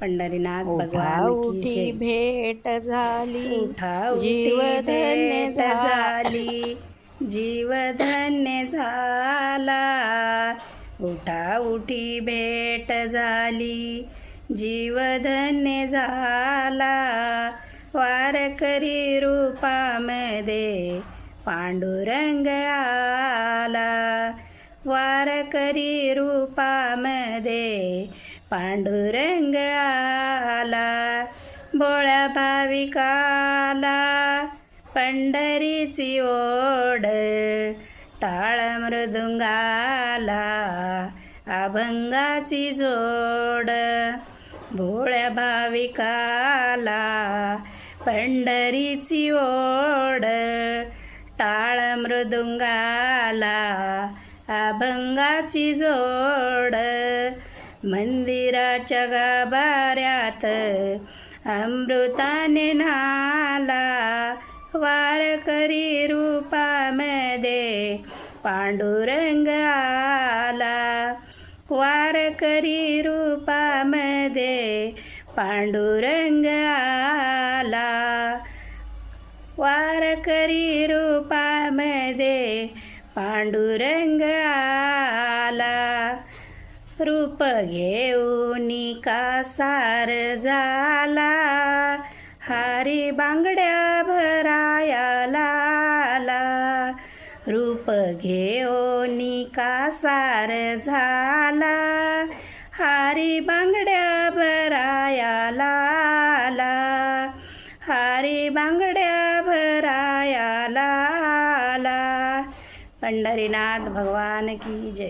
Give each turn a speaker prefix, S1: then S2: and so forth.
S1: पंढरीनाथ भगवान की
S2: उठाउठी
S1: जय।
S2: भेट झाली,
S1: उठाउठी
S2: जीव धन्य
S1: भेट झाली, जीव धन्य झाला. उठाउठी भेट झाली, जीव धन्य झाला. वारकरी रूपामध्ये पांडुरंग आला, वारकरी रूपामध्ये पांडुरंग आला. भोळ्या भाविकाला पंढरीची ओढ, टाळ मृदुंगाला अभंगाची जोड. भोळ्या भाविकाला पंढरीची ओढ, टाळ मृदुंगाला अभंगाची जोड. मंदिराच्या गाभाऱ्यात अमृताने न्हाला, वारकरी रूपामध्ये पांडुरंग आला, वारकरी रूपामध्ये पांडुरंग आला. वारकरी रूपामध्ये पांडुरंग आला. रूप घेऊन कासार झाला, हारी बांगड्या भरायला आला. रूप घेऊन कासार झाला, हारी बांगड्या भरायला आला, हारी बांगड्या भरायला आला. पंढरीनाथ भगवान की जय.